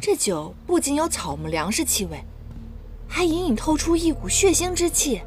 这酒不仅有草木粮食气味，还隐隐透出一股血腥之气。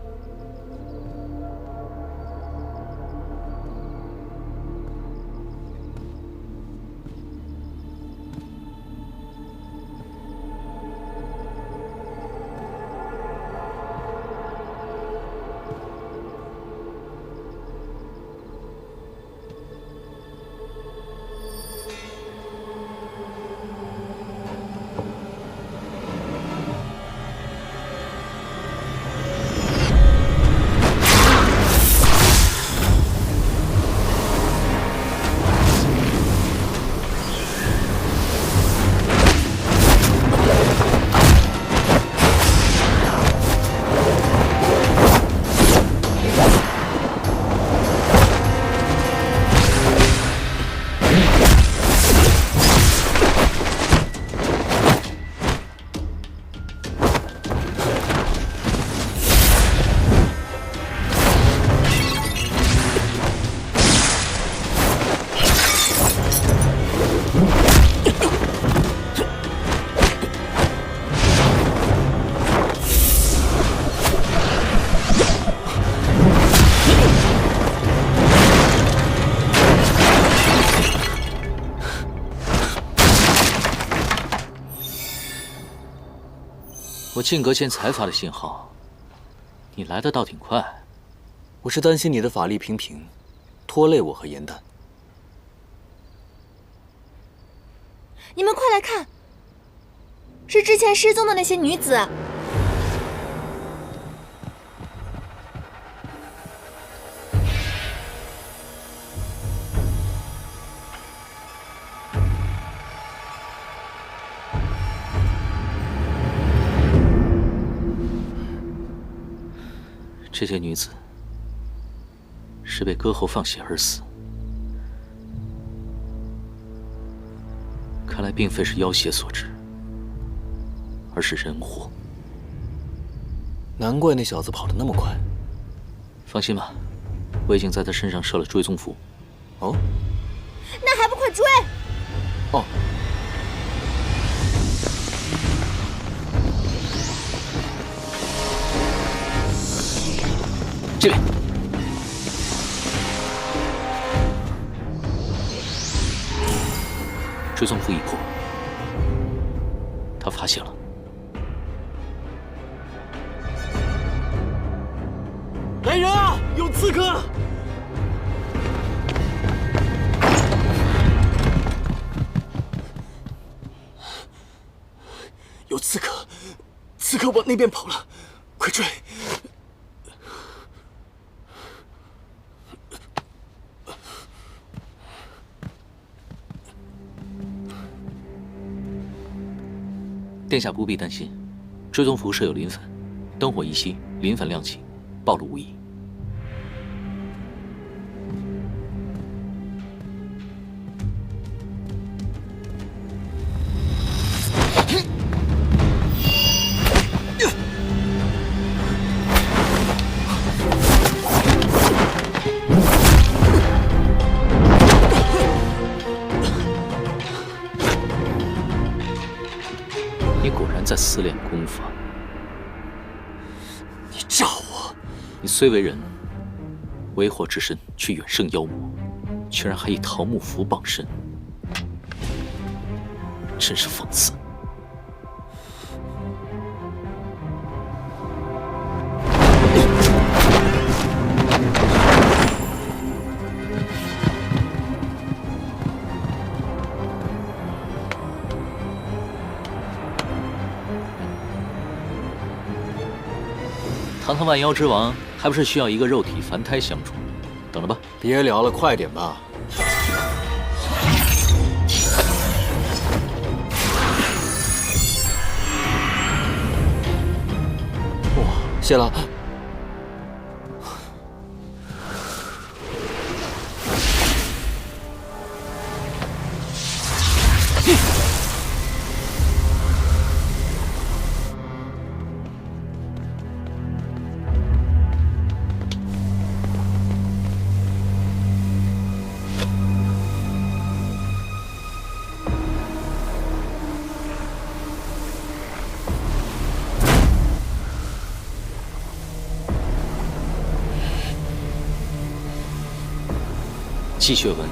我靖阁县才发的信号，你来的倒挺快。我是担心你的法力平平，拖累我和颜淡。你们快来看，是之前失踪的那些女子。这些女子是被割喉放血而死，看来并非是妖邪所致，而是人祸。难怪那小子跑得那么快。放心吧，我已经在他身上设了追踪符。哦，那还不快追！哦。这边，追踪符已破，他发现了。来人啊！有刺客！有刺客！刺客往那边跑了，快追！殿下不必担心，追踪符设有磷粉，灯火一熄，磷粉亮起，暴露无遗。你果然在私练功法。你诈我！你虽为人，为火之身却远胜妖魔，居然还以桃木符绑身，真是讽刺。堂堂万妖之王，还不是需要一个肉体凡胎相助？等着吧。别聊了，快点吧。哇，谢了。纪学文，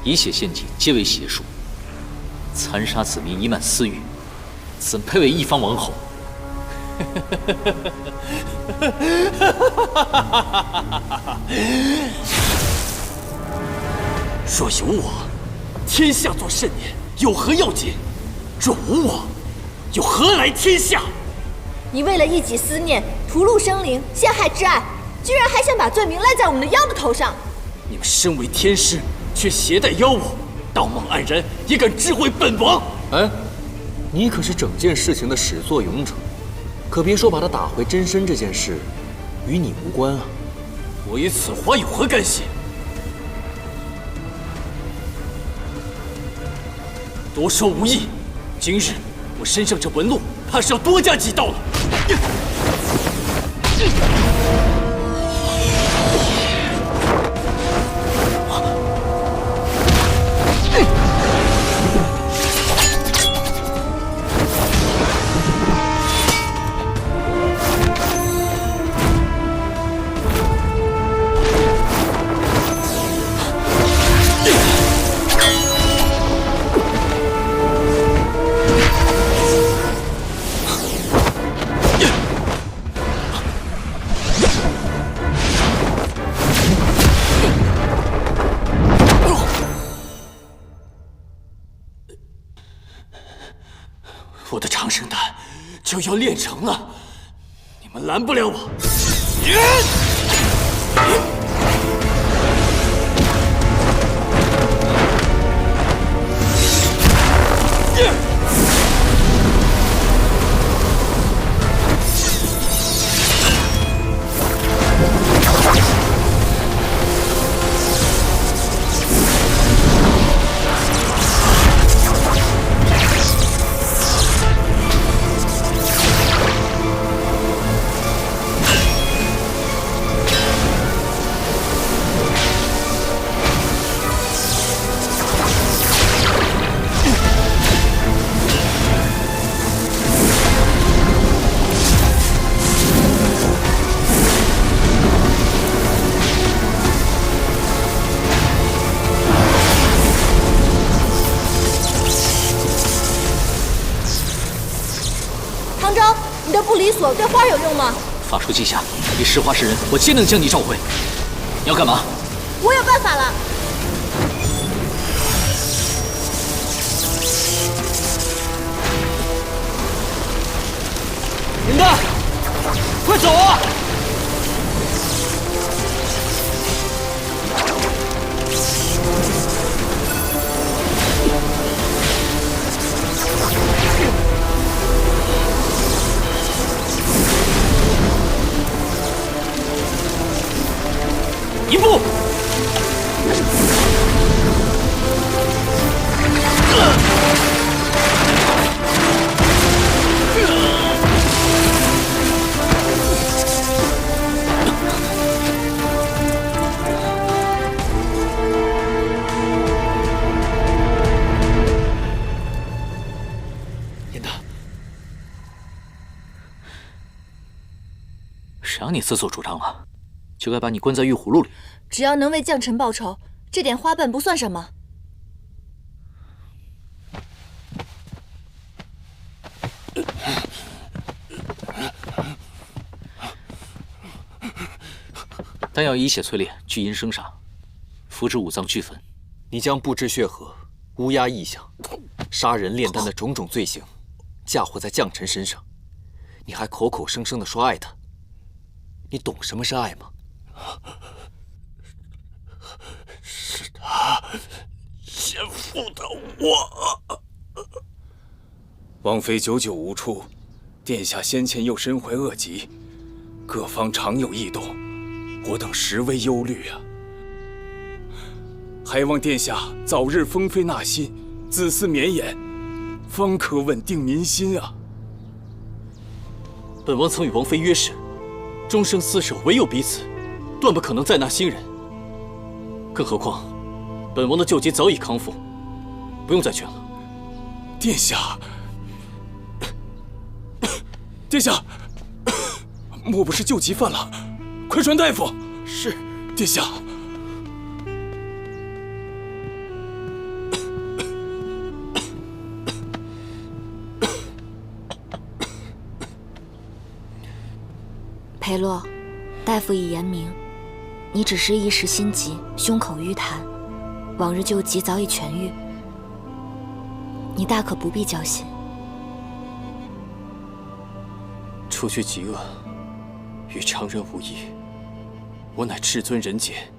以血献祭，皆为邪术。残杀子民，以满私欲，怎配为一方王侯？若有我，天下作甚也？有何要紧？若无我，又何来天下？你为了一己私念，屠戮生灵，陷害挚爱，居然还想把罪名赖在我们的妖的头上！你们身为天师，却携带妖物，道貌岸然，也敢质毁本王！哎，你可是整件事情的始作俑者，可别说把他打回真身这件事与你无关啊！我与此花有何干系？多说无益。今日我身上这纹路，怕是要多加几道了。我的长生丹就要炼成了，你们拦不了我！唐昭，你的不离锁对花有用吗？法术记下，你石花是人，我皆能将你召回。你要干嘛？我有办法了。林丹，快走啊！一步！严丹，谁让你自作主张了？就该把你关在玉葫芦里。只要能为将臣报仇，这点花瓣不算什么。丹药以血淬炼，聚阴生煞，服至五脏俱焚。你将不知血河、乌鸦异象、杀人炼丹的种种罪行嫁祸在将臣身上，你还口口声声地说爱他，你懂什么是爱吗？是他先负的我。王妃久久无出，殿下先前又身怀恶疾，各方常有异动，我等实为忧虑啊。还望殿下早日封妃纳新，子嗣绵延，方可稳定民心啊。本王曾与王妃约誓，终生厮守，唯有彼此，断不可能再纳新人。更何况，本王的旧疾早已康复，不用再劝了。殿下，殿下，莫不是旧疾犯了？快传大夫！是，殿下。裴洛，大夫已言明，你只是一时心急，胸口淤痰，往日旧疾早已痊愈，你大可不必焦心。除去极恶，与常人无异。我乃至尊人杰，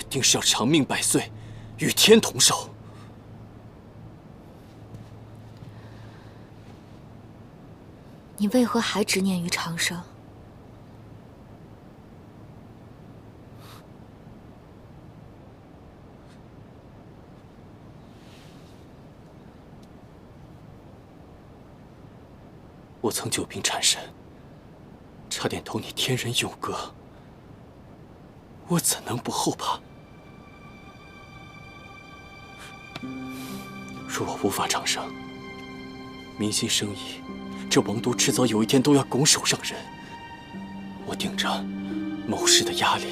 定是要长命百岁，与天同寿。你为何还执念于长生？我曾久病缠身，差点同你天人永隔，我怎能不后怕？若我无法长生，民心生疑，这王都迟早有一天都要拱手让人。我顶着谋士的压力，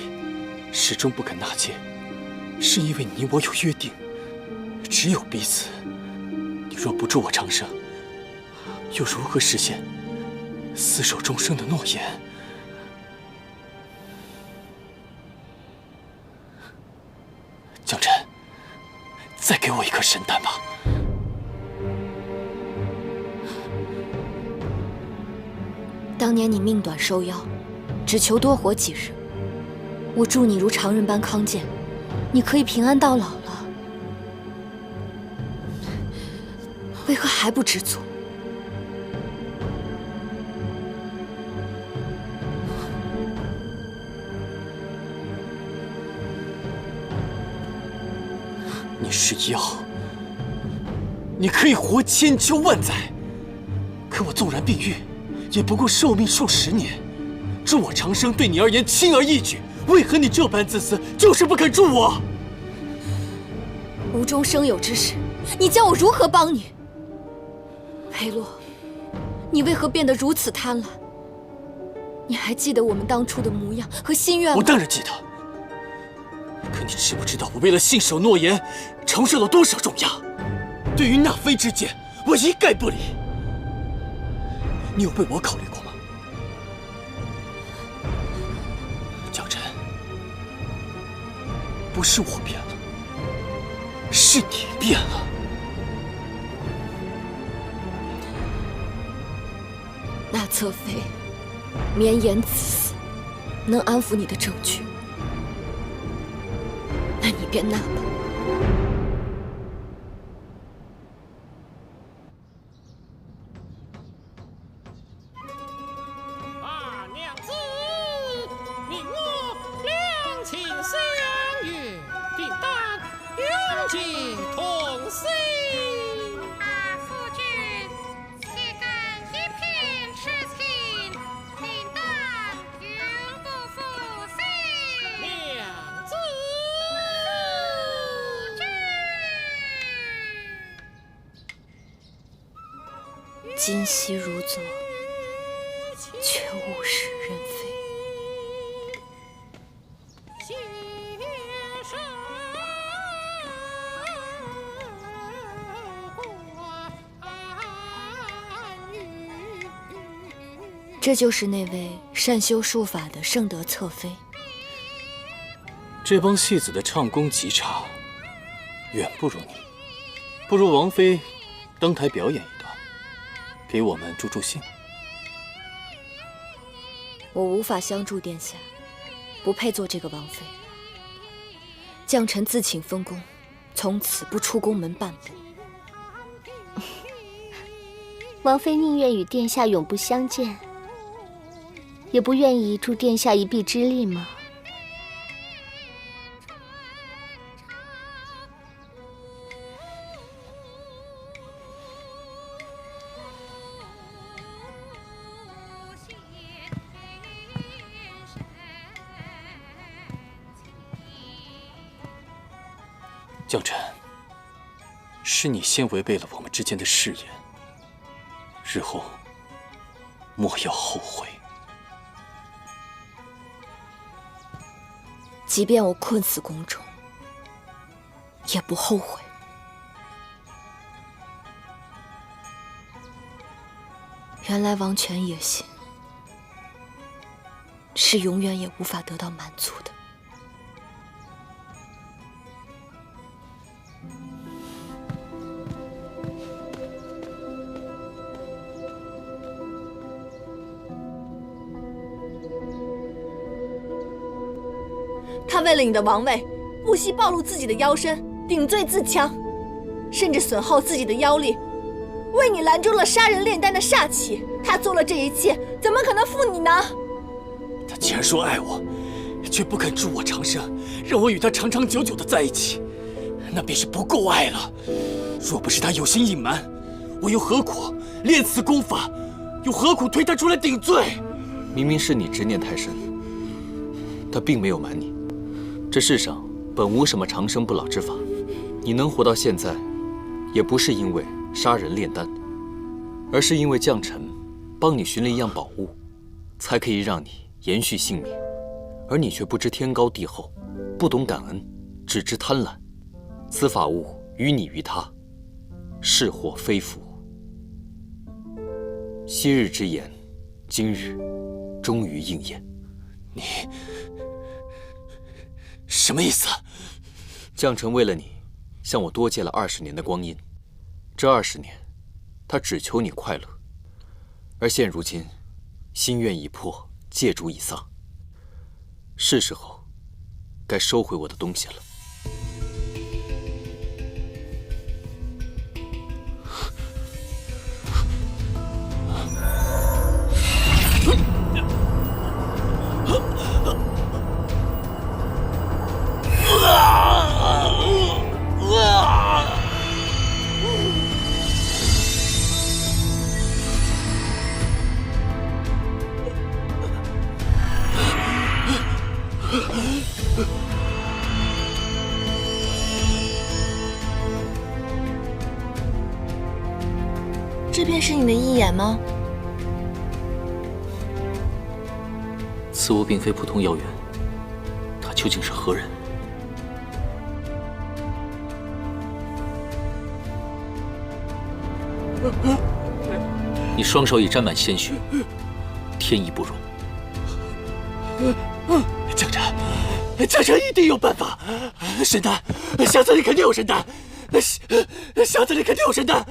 始终不肯纳谏，是因为你我有约定，只有彼此。你若不助我长生，又如何实现厮守终生的诺言？江辰，再给我一颗神丹吧。当年你命短受邀，只求多活几日。我祝你如常人般康健，你可以平安到老了。为何还不知足？你是药，你可以活千秋万载，可我纵然病愈，也不过寿命数10年。助我长生对你而言轻而易举，为何你这般自私，就是不肯助我？无中生有之时，你叫我如何帮你？裴洛，你为何变得如此贪婪？你还记得我们当初的模样和心愿吗？我当然记得。可你知不知道，我为了信守诺言，承受了多少重压？对于纳妃之见，我一概不理。你有为我考虑过吗？江辰，不是我变了，是你变了。那侧妃绵言此死，能安抚你的证据，那你便纳吧。二娘子，你我两情相悦，定当永结同心。夫君，岂敢一片痴情，定当永不负心。娘子，今夕如昨，却物是人非。携手关羽。这就是那位善修术法的圣德侧妃。这帮戏子的唱功极差，远不如你。不如王妃登台表演一段，给我们助助兴。我无法相助殿下，不配做这个王妃。将臣自请封宫，从此不出宫门半步。王妃宁愿与殿下永不相见，也不愿意助殿下一臂之力吗？江辰，是你先违背了我们之间的誓言，日后莫要后悔。即便我困死宫中，也不后悔。原来王权也行。是永远也无法得到满足的。他为了你的王位，不惜暴露自己的妖身，顶罪自戕，甚至损耗自己的妖力，为你拦住了杀人炼丹的煞气。他做了这一切，怎么可能负你呢？他既然说爱我，却不肯助我长生，让我与他长长久久的在一起，那便是不够爱了。若不是他有心隐瞒，我又何苦练此功法，又何苦推他出来顶罪？明明是你执念太深，他并没有瞒你。这世上本无什么长生不老之法，你能活到现在，也不是因为杀人炼丹，而是因为将臣帮你寻了一样宝物，才可以让你延续性命。而你却不知天高地厚，不懂感恩，只知贪婪。此法物于你于他，是祸非福。昔日之言，今日终于应验。你什么意思？将臣为了你，向我多借了20年的光阴。这20年，他只求你快乐。而现如今，心愿已破，借主已丧，是时候该收回我的东西了。这便是你的义眼吗？此物并非普通妖猿，他究竟是何人？你双手已沾满鲜血，天意不容。将臣一定有办法。神丹，箱子里肯定有神丹，箱子里肯定有神丹，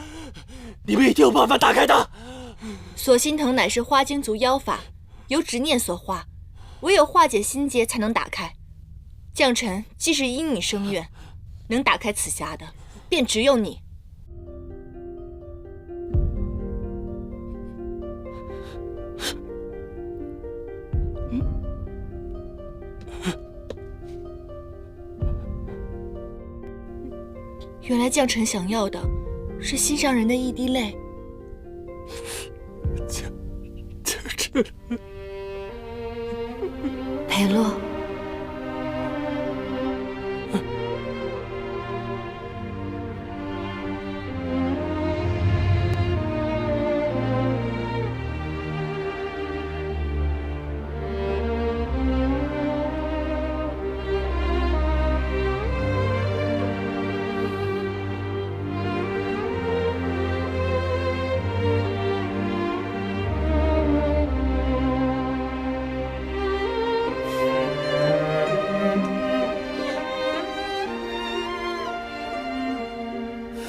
你们一定有办法打开它。锁心藤乃是花精族妖法，由执念所化，唯有化解心结才能打开。将臣既是因你生愿，能打开此匣的，便只有你。原来将臣想要的是心上人的一滴泪。将臣，裴洛，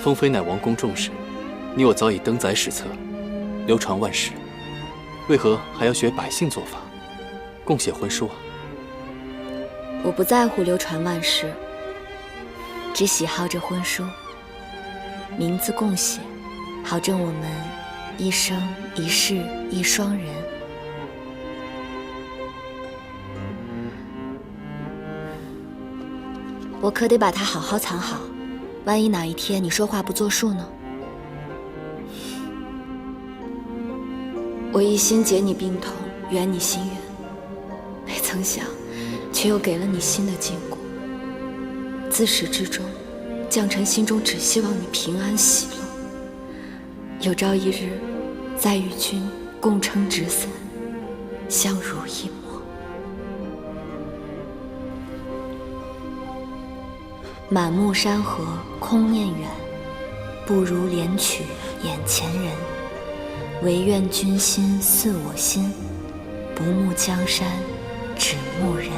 封妃乃王宫重视，你我早已登载史册，流传万世，为何还要学百姓做法，共写婚书啊？我不在乎流传万世，只喜好这婚书，名字共写，好证我们一生一世一双人。我可得把它好好藏好，万一哪一天你说话不作数呢？我一心解你病痛，圆你心愿，没曾想，却又给了你新的禁锢。自始至终，将臣心中只希望你平安喜乐。有朝一日，再与君共撑纸伞，相濡以沫。满目山河空念远，不如怜取眼前人。唯愿君心似我心，不慕江山纸木人。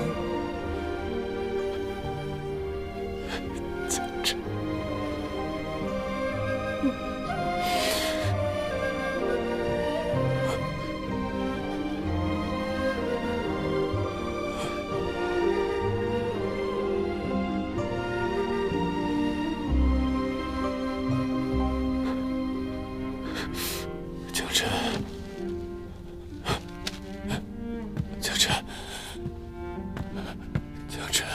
江辰，江辰，江辰，江辰。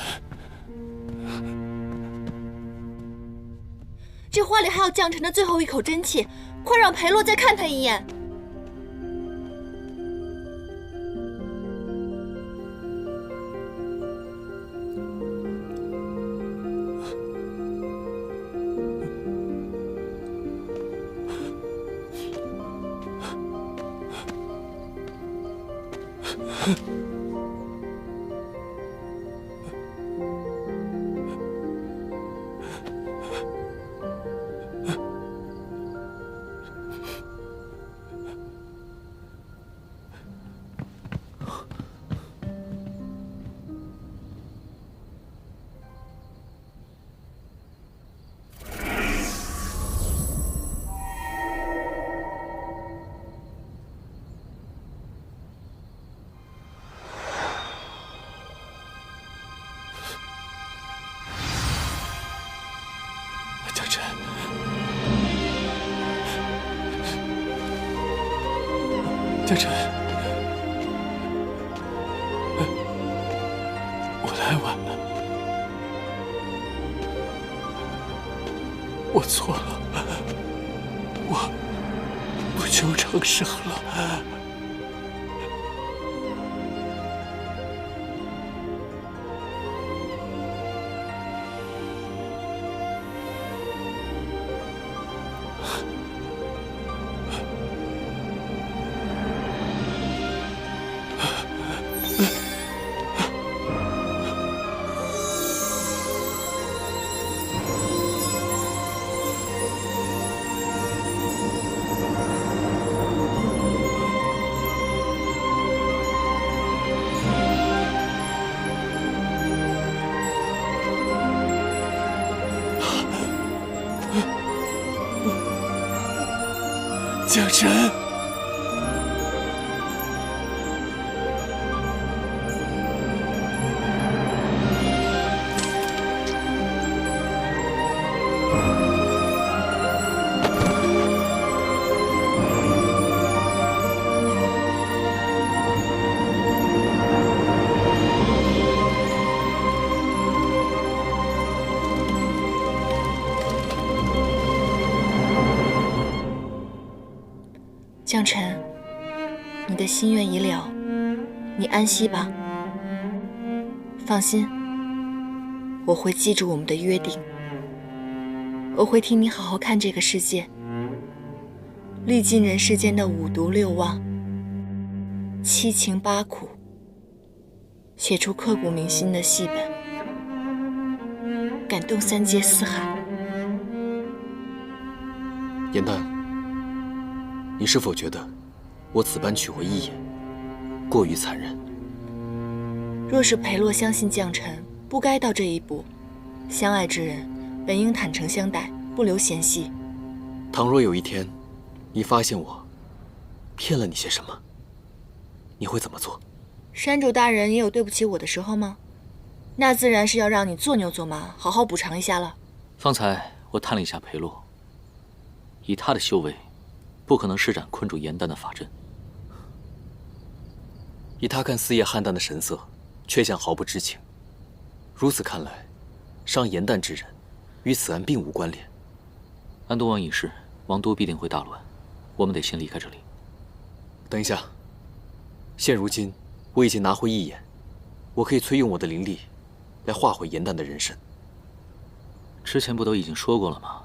这花里还有将臣的最后一口真气，快让裴洛再看他一眼。江辰，江辰，我来晚了，我错了，我不求长生了。江辰，江辰，你的心愿已了，你安息吧。放心，我会记住我们的约定，我会替你好好看这个世界，历尽人世间的五毒六妄、七情八苦，写出刻骨铭心的戏本，感动三界四海。颜淡，你是否觉得我此般娶回一眼，过于残忍？若是裴洛相信将臣，不该到这一步。相爱之人本应坦诚相待，不留嫌隙。倘若有一天，你发现我骗了你些什么，你会怎么做？山主大人也有对不起我的时候吗？那自然是要让你做牛做马，好好补偿一下了。方才我探了一下裴洛，以他的修为，不可能施展困住颜淡的法阵。以他看四叶邯郸的神色，却像毫不知情。如此看来，伤颜淡之人，与此案并无关联。安东王一事，王都必定会大乱，我们得先离开这里。等一下，现如今我已经拿回一眼，我可以催用我的灵力，来化回颜淡的人身。之前不都已经说过了吗？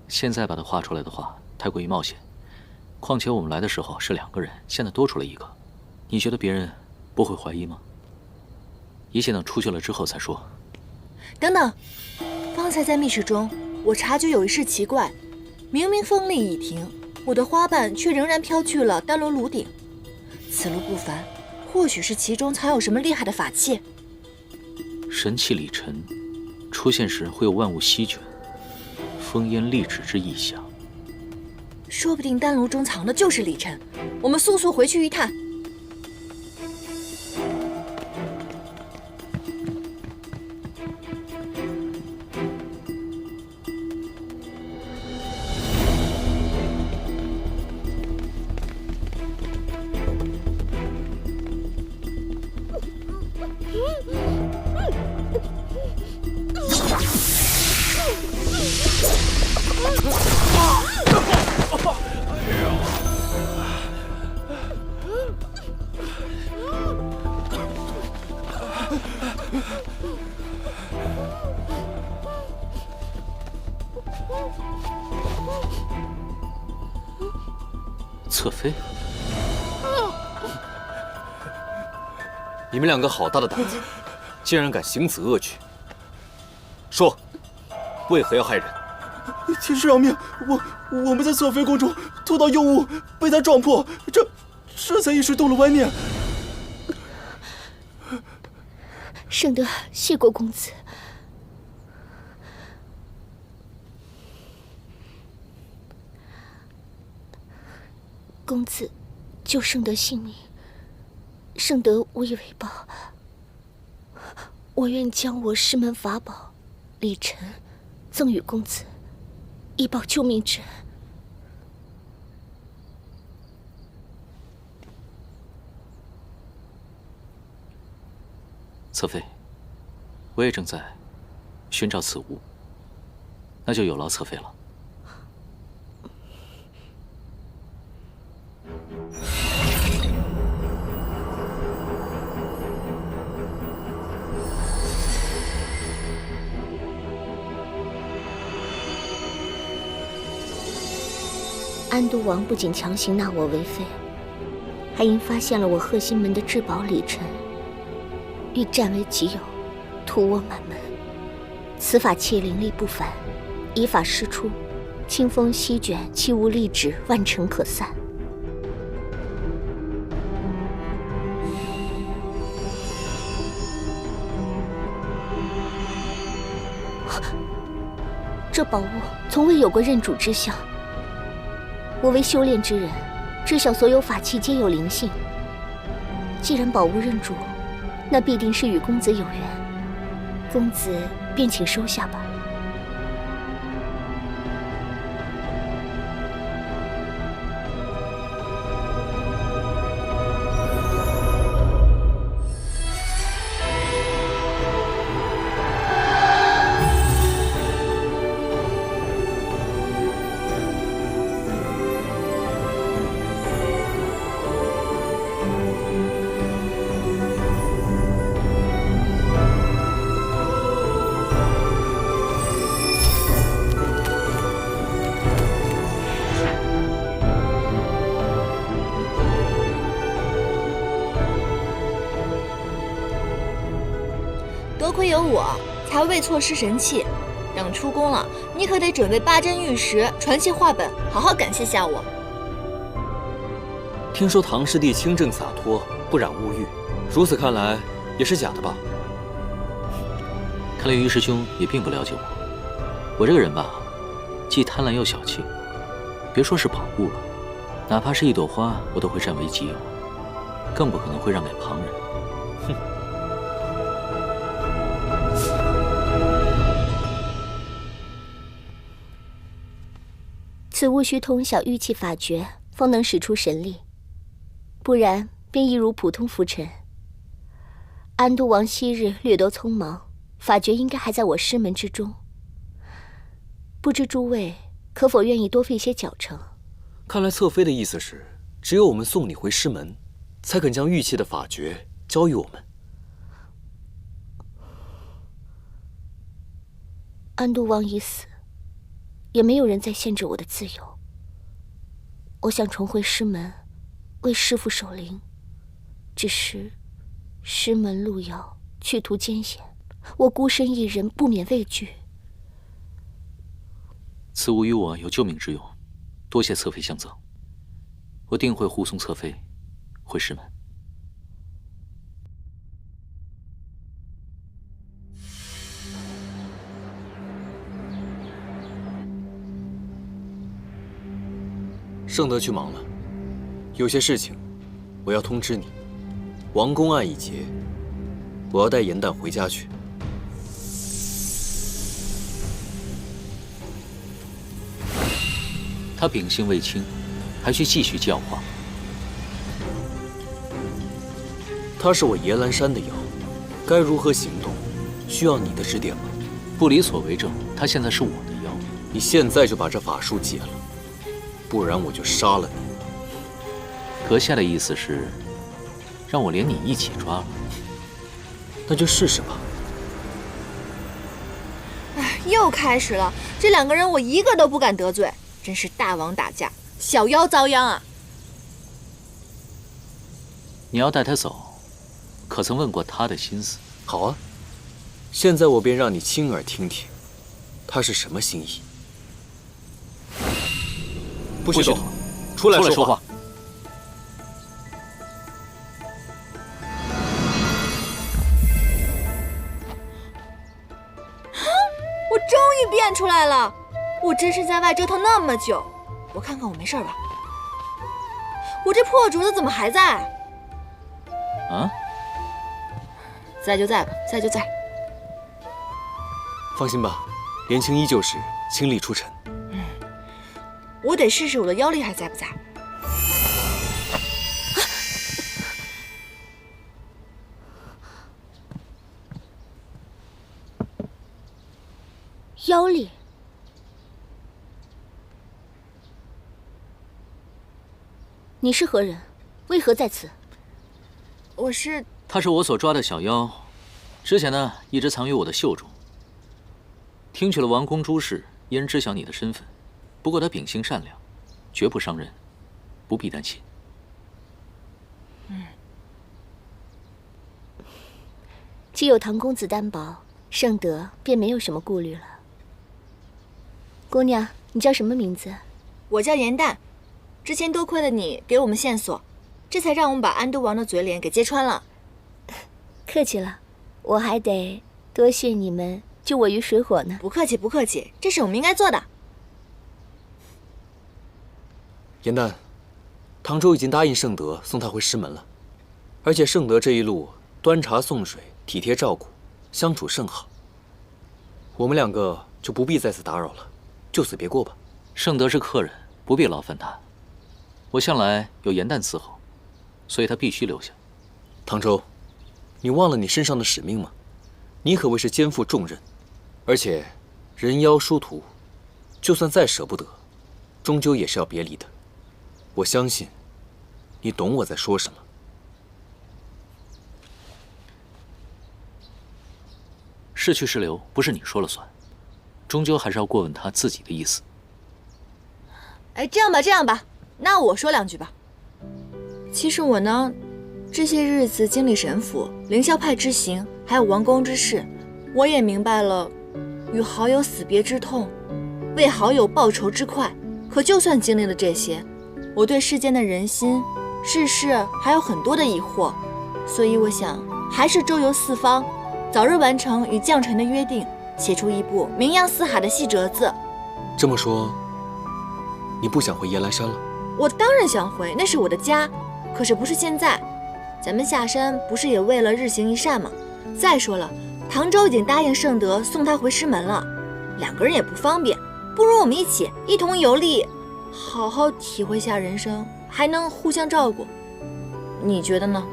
现在把它画出来的话，太过于冒险。况且我们来的时候是2个人，现在多出了1个，你觉得别人不会怀疑吗？一切等出去了之后再说。等等，方才在密室中，我察觉有一事奇怪，明明风力已停，我的花瓣却仍然飘去了丹罗炉顶。此路不凡，或许是其中藏有什么厉害的法器。神器里尘出现时会有万物席卷、烽烟立止之异象。说不定丹炉中藏的就是里尘，我们速速回去一探。侧妃，你们两个好大的胆子，竟然敢行此恶举！说，为何要害人？天师饶命！我们在侧妃宫中偷到幼物，被他撞破，这才一时动了歪念。圣德谢过公子。公子救圣德性命，圣德无以为报。我愿将我师门法宝礼尘赠与公子，以报救命之恩。侧妃，我也正在寻找此物，那就有劳侧妃了。安都王不仅强行纳我为妃，还因发现了我贺心门的至宝礼尘，欲占为己有，屠我满门。此法器灵力不凡，依法施出，清风席卷，气无力止，万尘可散。这宝物从未有过认主之相。我为修炼之人，知晓所有法器皆有灵性。既然宝物认主，那必定是与公子有缘。公子便请收下吧。多亏有我，才未错失神器。等出宫了，你可得准备8针玉石、传奇画本，好好感谢下我。听说唐师弟清正洒脱，不染物欲，如此看来也是假的吧？看来于师兄也并不了解我。我这个人吧，既贪婪又小气，别说是宝物了，哪怕是一朵花，我都会占为己有，更不可能会让给旁人。哼！此物需通晓玉器法诀，方能使出神力，不然便一如普通浮尘。安都王昔日略得匆忙，法诀应该还在我师门之中。不知诸位可否愿意多费些脚程？看来侧妃的意思是，只有我们送你回师门，才肯将玉器的法诀交予我们。安都王已死，也没有人再限制我的自由。我想重回师门，为师父守灵，只是师门路遥，去途艰险，我孤身一人，不免畏惧。此物与我有救命之用，多谢侧妃相赠，我定会护送侧妃回师门。盛德去忙了，有些事情我要通知你。王公案已结，我要带严旦回家去。他秉性未清，还需继续教化。他是我野兰山的妖，该如何行动，需要你的指点吗？不离所为正，他现在是我的妖。你现在就把这法术解了，不然我就杀了你。阁下的意思是，让我连你一起抓了？那就试试吧。哎，又开始了，这两个人我一个都不敢得罪，真是大王打架，小妖遭殃啊！你要带他走，可曾问过他的心思？好啊，现在我便让你亲耳听听，他是什么心意。不许动，出来说话。我终于变出来了！我真是在外折腾那么久，我看看我没事吧？我这破竹子怎么还在？啊？在就在吧，在就在。放心吧，年轻依旧是倾力出尘。我得试试我的妖力还在不在。妖力？你是何人？为何在此？我是……他是我所抓的小妖，之前呢一直藏于我的袖中。听取了王公诸事，因知晓你的身份，不过他秉性善良，绝不伤人，不必担心。既有唐公子担保，盛德便没有什么顾虑了。姑娘，你叫什么名字？我叫严旦。之前多亏了你给我们线索，这才让我们把安都王的嘴脸给揭穿了。客气了，我还得多谢你们救我于水火呢。不客气，不客气，这是我们应该做的。严旦，唐周已经答应盛德送他回师门了，而且盛德这一路端茶送水，体贴照顾，相处甚好。我们两个就不必再次打扰了，就此别过吧。盛德是客人，不必劳烦他。我向来有严旦伺候，所以他必须留下。唐周，你忘了你身上的使命吗？你可谓是肩负重任，而且人妖殊途，就算再舍不得，终究也是要别离的。我相信，你懂我在说什么。是去是留，不是你说了算，终究还是要过问他自己的意思。哎，这样吧，那我说两句吧。其实我呢，这些日子经历神府、凌霄派之行，还有王宫之事，我也明白了与好友死别之痛，为好友报仇之快。可就算经历了这些，我对世间的人心、世事还有很多的疑惑，所以我想还是周游四方，早日完成与将臣的约定，写出一部名扬四海的细折子。这么说，你不想回夜来山了？我当然想回，那是我的家，可是不是现在。咱们下山不是也为了日行一善吗？再说了，唐周已经答应盛德送他回师门了，两个人也不方便，不如我们一同游历，好好体会下人生，还能互相照顾。你觉得呢？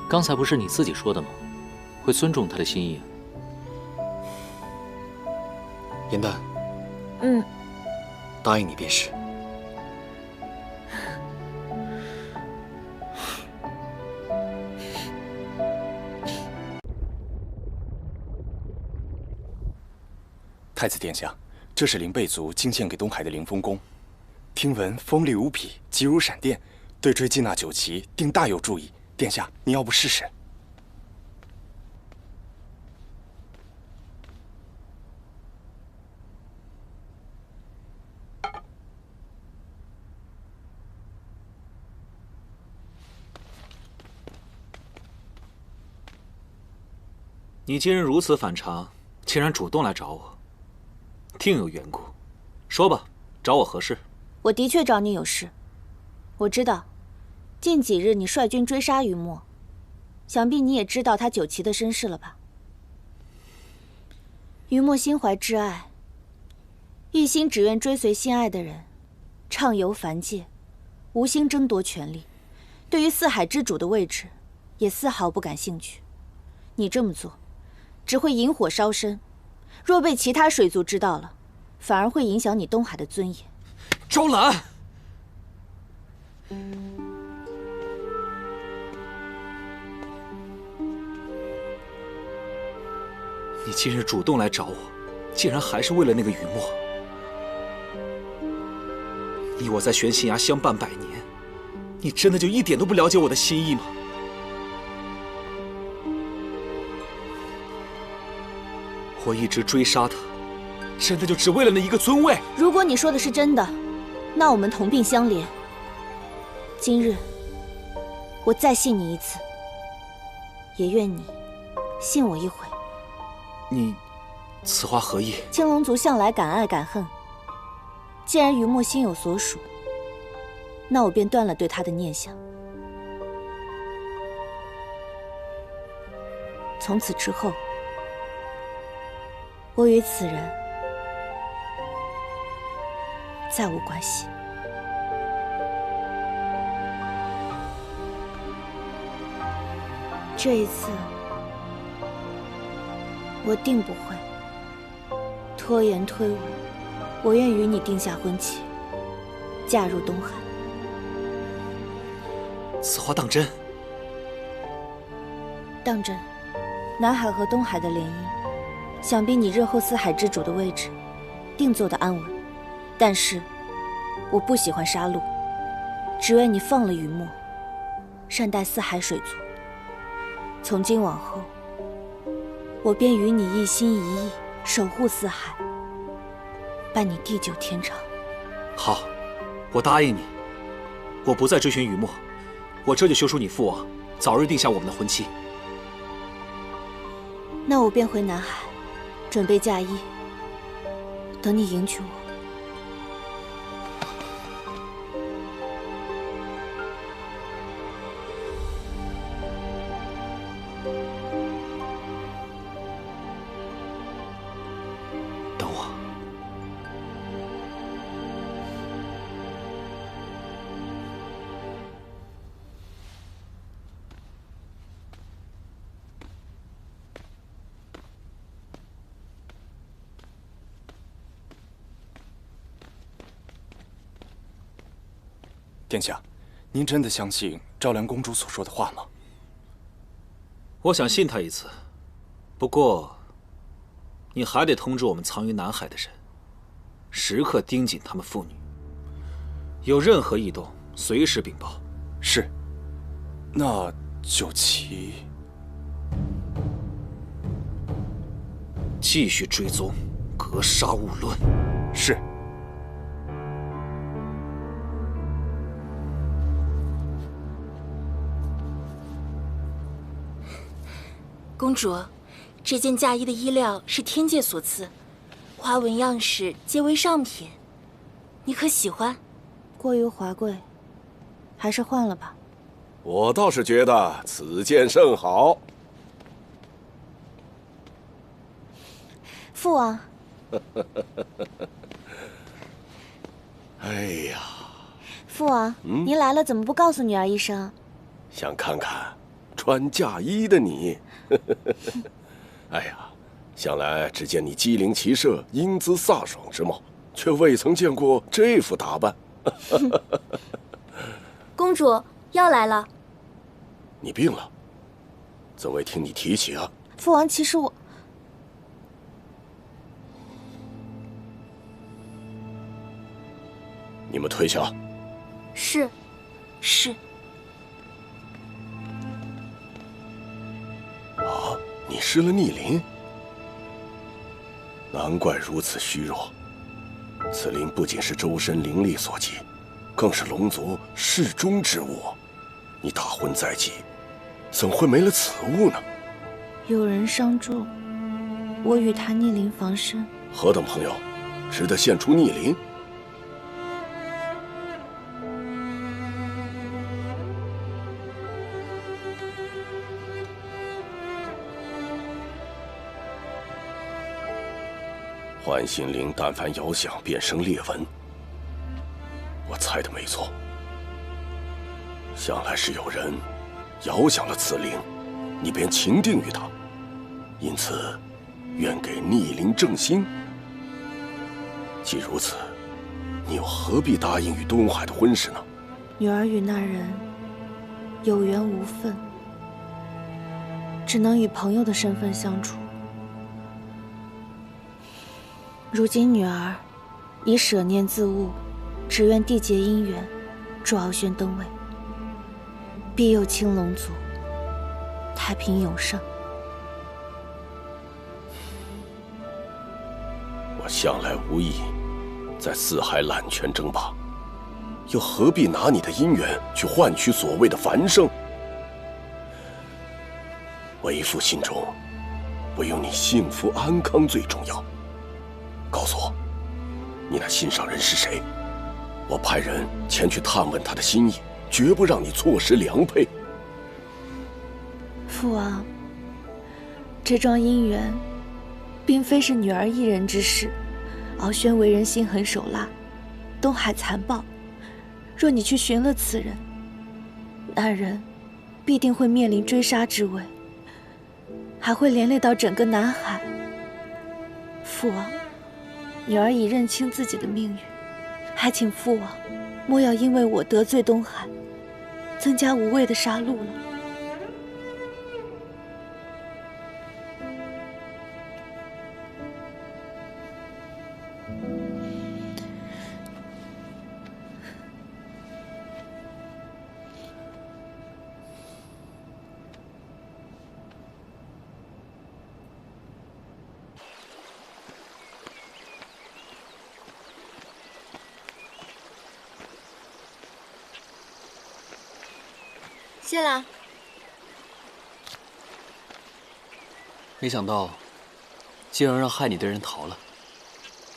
刚才不是你自己说的吗？会尊重他的心意。严旦，答应你便是。太子殿下，这是灵贝族进献给东海的灵风弓，听闻锋利无匹，急如闪电，对追击那酒旗定大有助益。殿下，你要不试试？你今日如此反常，竟然主动来找我，定有缘故。说吧，找我何事？我的确找你有事。我知道，近几日你率军追杀于墨，想必你也知道他九旗的身世了吧？于墨心怀挚爱，一心只愿追随心爱的人，畅游凡界，无心争夺权力。对于四海之主的位置，也丝毫不感兴趣。你这么做，只会引火烧身。若被其他水族知道了，反而会影响你东海的尊严。周兰，你今日主动来找我，竟然还是为了那个雨墨。你我在玄心崖相伴100年，你真的就一点都不了解我的心意吗？我一直追杀他，真的就只为了那一个尊位？如果你说的是真的，那我们同病相怜。今日我再信你一次，也愿你信我一回。你此话何意？青龙族向来敢爱敢恨，既然于墨心有所属，那我便断了对他的念想。从此之后，我与此人再无关系。这一次，我定不会拖延推诿。我愿与你定下婚期，嫁入东海。此话当真？当真。南海和东海的联姻，想必你日后四海之主的位置，定坐得安稳。但是，我不喜欢杀戮，只愿你放了雨墨，善待四海水族。从今往后，我便与你一心一意守护四海，伴你地久天长。好，我答应你，我不再追寻雨墨，我这就休书你父王，早日定下我们的婚期。那我便回南海，准备嫁衣，等你迎娶我。等我。殿下，您真的相信赵良公主所说的话吗？我想信他一次，不过，你还得通知我们藏于南海的人，时刻盯紧他们父女，有任何异动，随时禀报。是。那九旗，继续追踪，格杀勿论。是。公主，这件嫁衣的衣料是天界所赐，花纹样式皆为上品，你可喜欢？过于华贵，还是换了吧。我倒是觉得此件甚好。父王。哎呀，父王，您来了，怎么不告诉女儿一声？想看看穿嫁衣的你。哎呀，想来只见你机灵骑射、英姿飒爽之貌，却未曾见过这副打扮。公主药来了。你病了？怎未听你提起啊？父王，其实我……你们退下。是。啊，你失了逆鳞？难怪如此虚弱。此鳞不仅是周身灵力所及，更是龙族适中之物。你大婚在即，怎会没了此物呢？有人相助，我与他逆鳞防身。何等朋友？值得献出逆鳞？幻心灵但凡遥想，便生裂纹。我猜的没错，想来是有人遥想了此灵，你便情定于他，因此愿给逆鳞正心。既如此，你又何必答应与东海的婚事呢？女儿与那人有缘无分，只能以朋友的身份相处。如今女儿已舍念自误，只愿缔结姻缘，助敖轩登位，庇佑青龙族，太平永盛。我向来无意在四海揽权争霸，又何必拿你的姻缘去换取所谓的繁盛？为父心中唯有你幸福安康最重要。告诉我，你那心上人是谁？我派人前去探问他的心意，绝不让你错失良配。父王，这桩姻缘并非是女儿一人之事。敖轩为人心狠手辣，东海残暴，若你去寻了此人，那人必定会面临追杀之危，还会连累到整个南海。父王，女儿已认清自己的命运，还请父王莫要因为我得罪东海，增加无谓的杀戮了。谢了。没想到，竟然让害你的人逃了，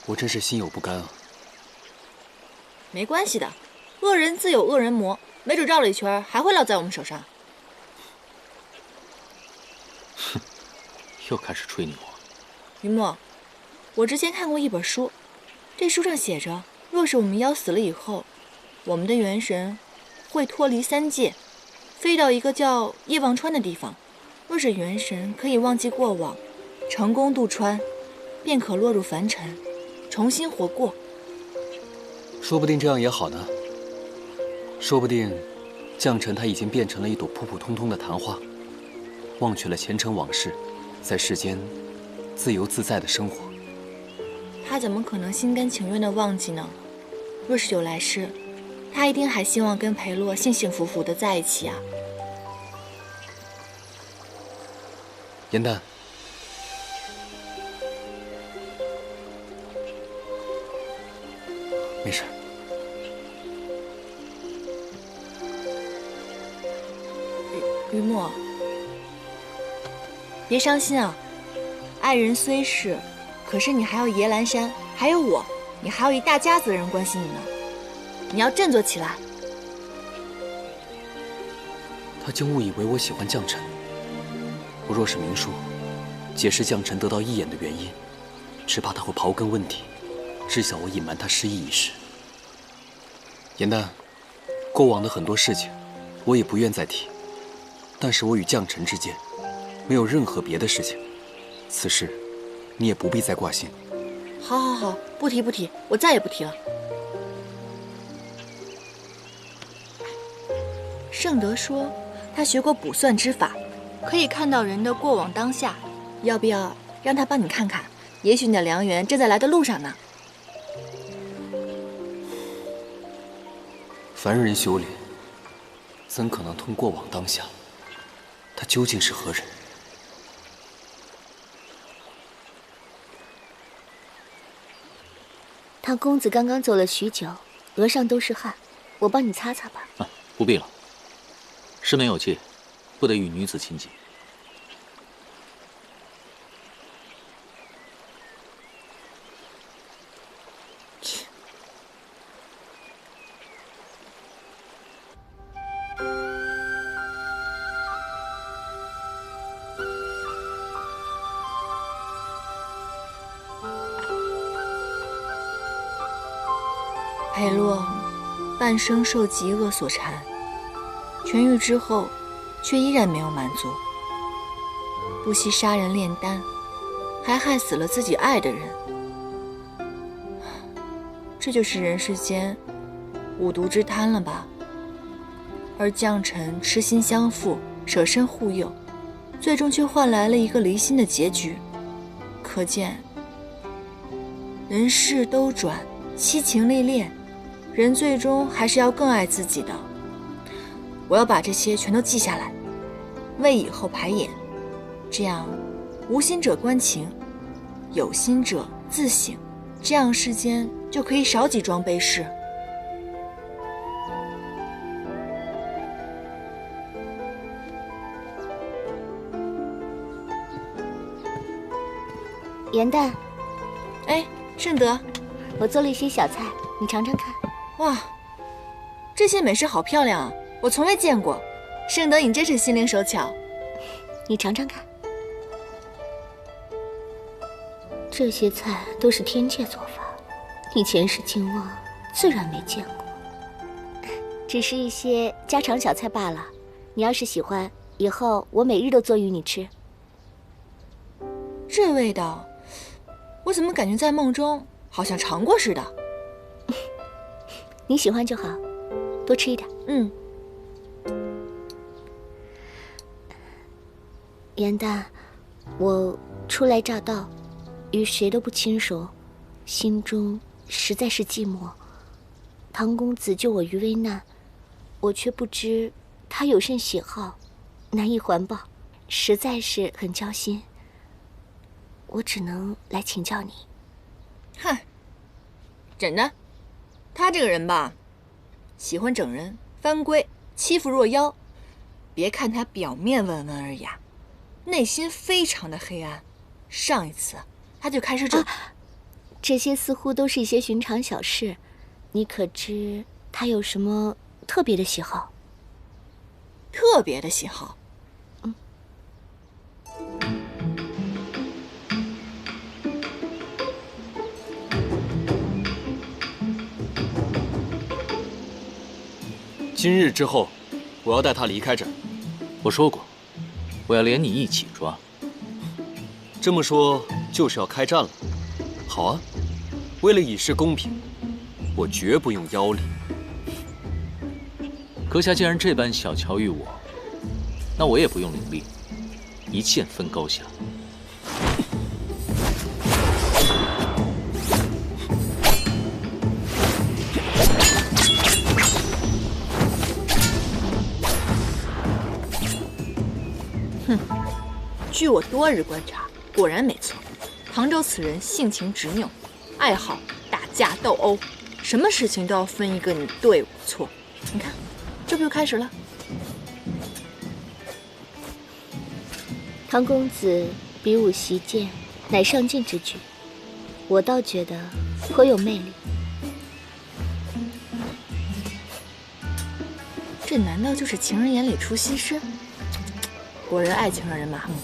我真是心有不甘啊。没关系的，恶人自有恶人磨，没准绕了一圈还会落在我们手上。哼，又开始吹牛了。云墨，我之前看过一本书，这书上写着，若是我们妖死了以后，我们的元神会脱离三界，飞到一个叫夜忘川的地方。若是元神可以忘记过往，成功渡川，便可落入凡尘，重新活过。说不定这样也好呢。说不定，将臣他已经变成了一朵普普通通的昙花，忘却了前尘往事，在世间自由自在的生活。他怎么可能心甘情愿地忘记呢？若是有来世，他一定还希望跟裴洛幸幸福福地在一起啊。颜淡，没事。于墨，别伤心啊！爱人虽是，可是你还有爷兰山，还有我，你还有一大家子的人关心你呢。你要振作起来。他竟误以为我喜欢将臣。我若是明说，解释将臣得到一眼的原因，只怕他会刨根问底，知晓我隐瞒他失忆一事。颜淡，过往的很多事情，我也不愿再提。但是我与将臣之间，没有任何别的事情。此事，你也不必再挂心。好，好，好，不提不提，我再也不提了。圣德说，他学过卜算之法，可以看到人的过往当下。要不要让他帮你看看？也许你的良缘正在来的路上呢。凡人修炼，怎可能通过往当下？他究竟是何人？唐公子刚刚走了许久，额上都是汗，我帮你擦擦吧。啊，不必了。师门有戒，不得与女子亲近。裴洛半生受疾厄所缠，痊愈之后，却依然没有满足，不惜杀人炼丹，还害死了自己爱的人。这就是人世间五毒之贪了吧？而将臣痴心相附，舍身护佑，最终却换来了一个离心的结局。可见，人事兜转，七情历练，人最终还是要更爱自己的。我要把这些全都记下来，为以后排演。这样，无心者观情，有心者自省，这样世间就可以少几桩悲事。元旦，哎，顺德，我做了一些小菜，你尝尝看。哇，这些美食好漂亮啊，我从未见过。顺德，你真是心灵手巧。你尝尝看。这些菜都是天界做法，你前世今往自然没见过，只是一些家常小菜罢了。你要是喜欢，以后我每日都做与你吃。这味道，我怎么感觉在梦中好像尝过似的？你喜欢就好，多吃一点。元旦，我初来乍到，与谁都不亲熟，心中实在是寂寞。唐公子救我于危难，我却不知他有甚喜好，难以还报，实在是很焦心。我只能来请教你。嗨，真的，他这个人吧，喜欢整人、翻规、欺负弱妖。别看他表面温文尔雅，内心非常的黑暗。上一次他就开始整，这些似乎都是一些寻常小事。你可知他有什么特别的喜好？特别的喜好？今日之后，我要带他离开这儿。我说过，我要连你一起抓。这么说就是要开战了？好啊，为了以示公平，我绝不用妖力。阁下既然这般小瞧于我，那我也不用灵力，一剑分高下。据我多日观察，果然没错。唐州此人性情执拗，爱好打架斗殴，什么事情都要分一个你对我错。你看，这不就开始了？唐公子比武习剑，乃上进之举，我倒觉得颇有魅力。这难道就是情人眼里出西施？果然爱情让人麻木。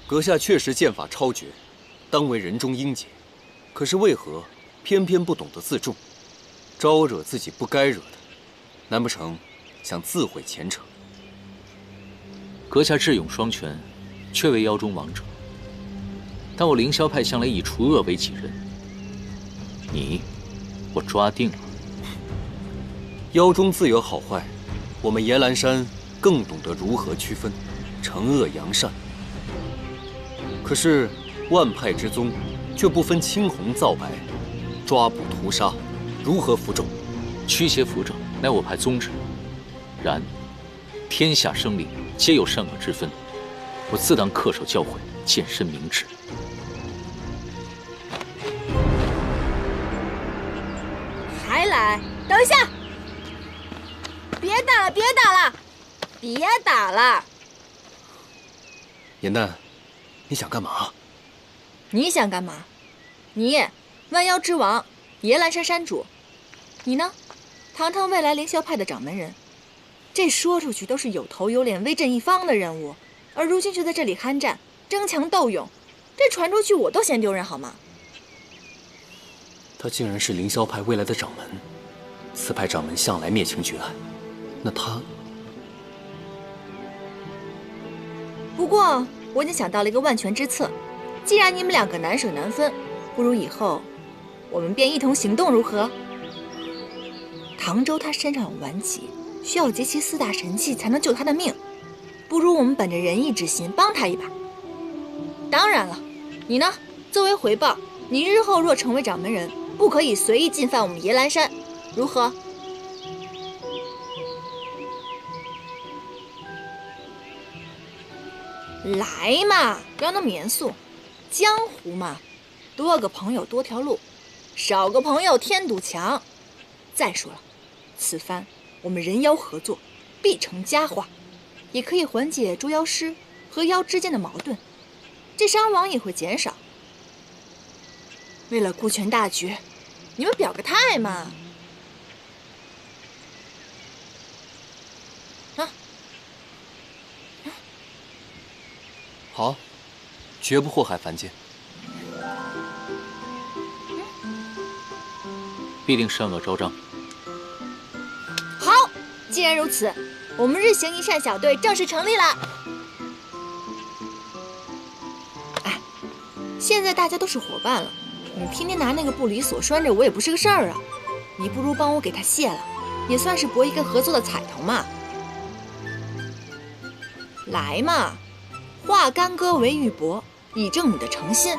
阁下确实剑法超绝，当为人中英杰。可是为何偏偏不懂得自重，招惹自己不该惹的？难不成想自毁前程？阁下智勇双全，确为妖中王者。但我凌霄派向来以除恶为己任，你，我抓定了。妖中自有好坏，我们严兰山更懂得如何区分惩恶扬善。可是万派之宗，却不分青红皂白，抓捕屠杀，如何服众？驱邪扶正，乃我派宗旨。然，天下生灵皆有善恶之分，我自当恪守教诲，健身明志。还来？等一下！别打了，别打了，别打了！严旦，你想干嘛？你想干嘛？你，万妖之王，野兰山山主。你呢？堂堂未来凌霄派的掌门人，这说出去都是有头有脸、威震一方的人物，而如今却在这里酣战、争强斗勇，这传出去我都嫌丢人，好吗？他竟然是凌霄派未来的掌门，此派掌门向来灭情绝爱，那他……不过我已经想到了一个万全之策，既然你们两个难舍难分，不如以后我们便一同行动，如何？唐周他身上有顽疾，需要集齐4大神器才能救他的命，不如我们本着仁义之心帮他一把。当然了，你呢？作为回报，你日后若成为掌门人，不可以随意进犯我们野兰山，如何？来嘛，不要那么严肃。江湖嘛，多个朋友多条路，少个朋友天堵墙。再说了，此番我们人妖合作，必成佳话，也可以缓解捉妖师和妖之间的矛盾，这伤亡也会减少。为了顾全大局，你们表个态嘛！好，绝不祸害凡间。必定善恶昭彰。好，既然如此，我们日行一善小队正式成立了。哎，现在大家都是伙伴了，你天天拿那个布里索拴着我也不是个事儿啊。你不如帮我给他卸了，也算是博一个合作的彩头嘛。来嘛！化干戈为玉帛，以证你的诚心。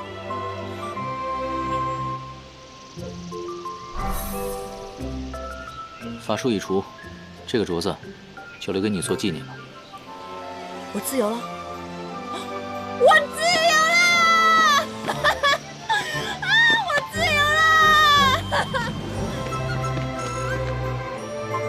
法术一除，这个镯子就留给你做纪念吧。我自由了，我自由。